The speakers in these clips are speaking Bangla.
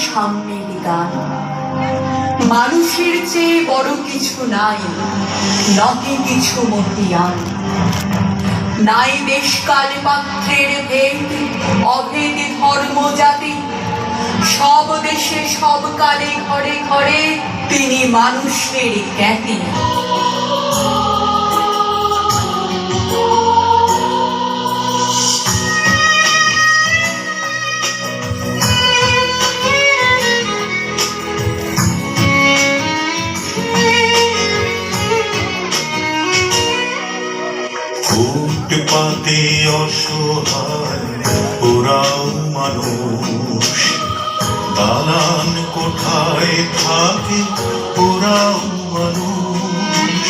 সাম্যের গান। মানুষের চেয়ে বড় কিছু নাই, নহে কিছু মতিয়ান। নাই দেশ কাল পাত্রের ভেদ, অভেদ ধর্ম জাতি। সব দেশে সব কালে ঘরে ঘরে তিনি মানুষের খ্যাতি। ফুটপাতে অসহায় ওরাও মানুষ, দালান কোঠায় থাকে ওরাও মানুষ।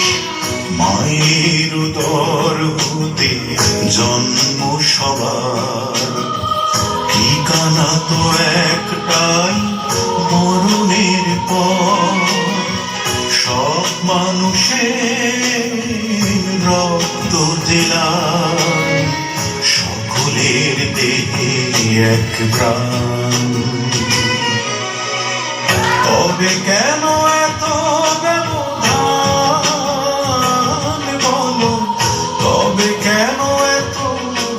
মায়ের উদর হতে জন্ম সবার, ঠিকানা তো একটাই মরণের পর। সব মানুষের রক্ত জেলায়, সকলের দেহে এক প্রাণ। তবে কেন এত ব্যবধান বলো, তবে কেন এত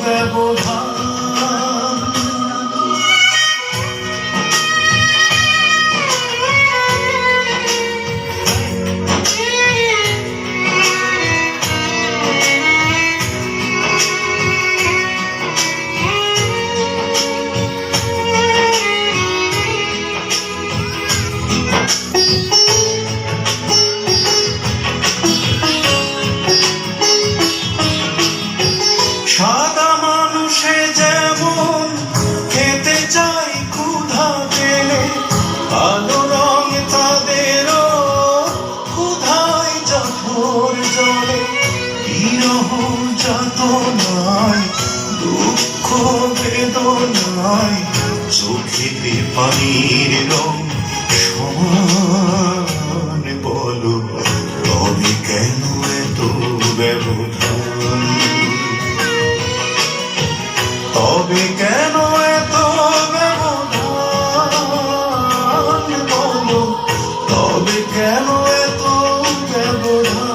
ব্যবধান? সাদা মানুষে যেমন খেতে চাই ক্ষুধা পেলে, কালো রং তাদেরও ক্ষুধায় জাফর জলে। বিরহ যাতনায় দুঃখ বেদনায়, চোখেতে পানির রং সমান বলো, তবে কেন এত ব্যবধান? তবে কেন এত ব্যবধান বলো, তবে কেন এত ব্যবধান?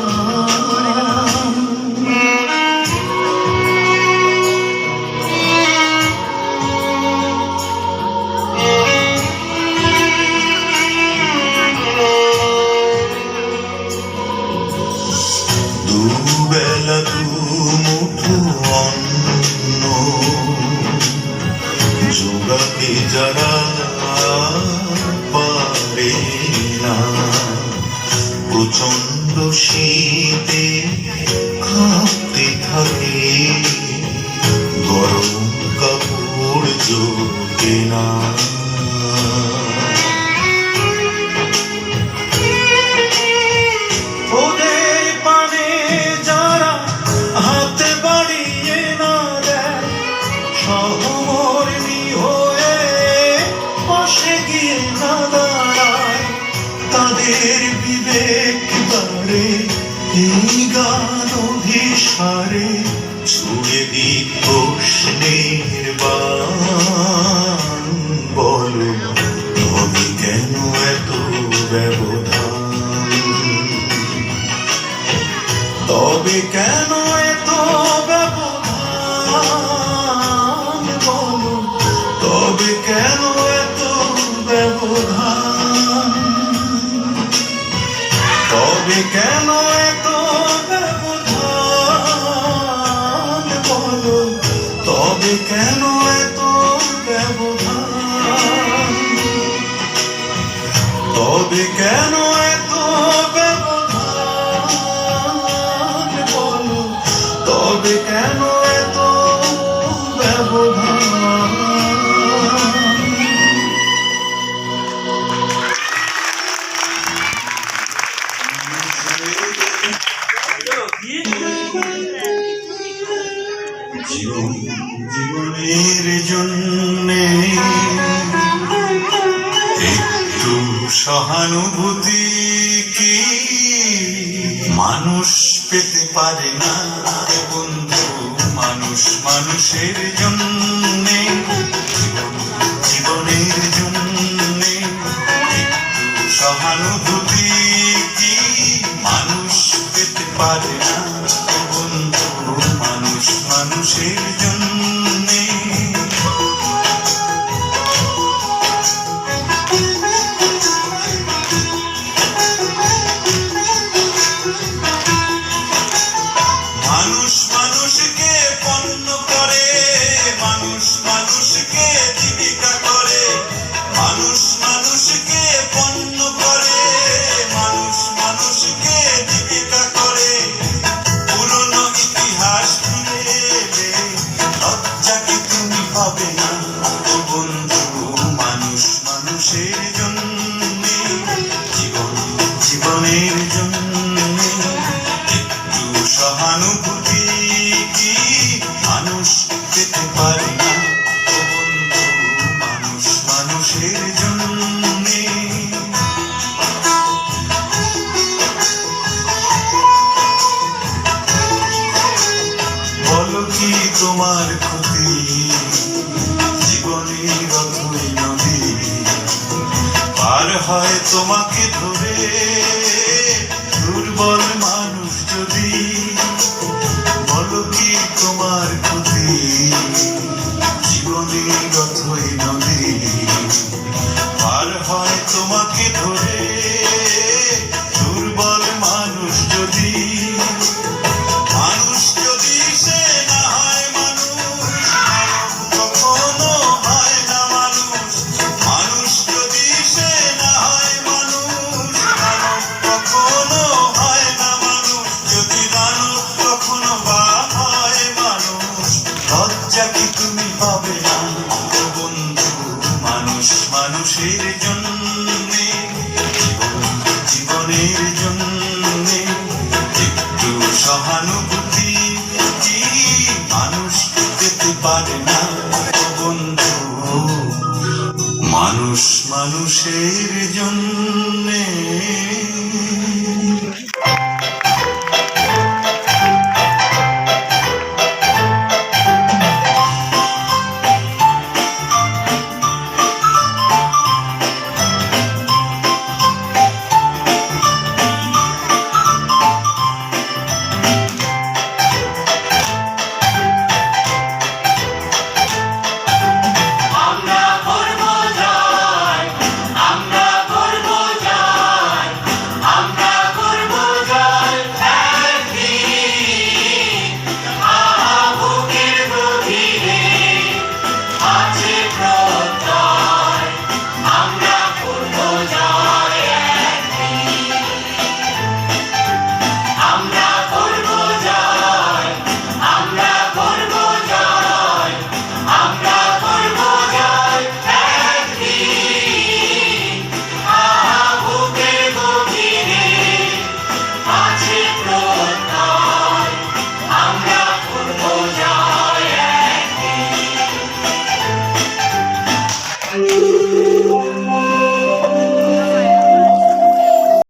দুবেলা দুমুঠো অন্ন জোগাতে যারা পারে না, প্রচন্ড শীতে কাঁপতে থাকে, গরম কাপড় জোটে না। ওদের পানে যারা হাতে বাড়িয়ে না দেয়, সহমর্মী হয়ে পাশে গিয়ে না দাঁড়ায়, তাদের বিবেক বাড়ে এই গান অভিসারে, ছুড়ে দিক প্রশ্নের বাণ বলো, তবে কেন এত ব্যবধান? তবে কেন এত ব্যবধান বলো, তবে কেন এত ব্যবধান? তবে কেন এত ব্যবধান বলো, তবে কেন এত ব্যবধান? তবে কেন এত ব্যবধান বলো, তবে কেন এত ব্যবধান? জীবনের জন্যে একটু সহানুভূতি কি মানুষ পেতে পারে না বন্ধু? মানুষ মানুষের জন্যে, জীবনের জন্যে মানুষকে জীবিকা করে, মানুষ মানুষকে পণ্য করে, মানুষ মানুষকে জীবিকা করে। পুরনো ইতিহাস ফিরে এলে লজ্জা কি তুমি পাবে না ও বন্ধু? মানুষ মানুষের জন্যে, জীবন জীবনের জন্যে একটু সহানুভূতি কি মানুষ পেতে পারে না ও বন্ধু? মানুষ মানুষের জন্যে। বলো কি তোমার ক্ষতি, জীবনের অথই নদী পার হয় তোমাকে ধরে, দুর্বল মানুষ যদি। বলো কি তোমার ক্ষতি, জীবনের অথই নদী পার হয় তোমাকে ধরে, দুর্বল মানুষ যদি। মানুষ যদি সে না হয় মানুষ, মানব কখনো হয় না মানুষ। মানুষ যদি সে না হয় মানুষ, মানব কখনো হয় না মানুষ। যদি দানব কখনো বা হয় মানুষ, লজ্জা কি তুমি পাবে না ও বন্ধু? মানুষ মানুষের জন্যে, জীবন জীবনের জন্যে একটু সহানুভূতি কি মানুষ পেতে পারে না ও বন্ধু? মানুষ মানুষের জন্যে।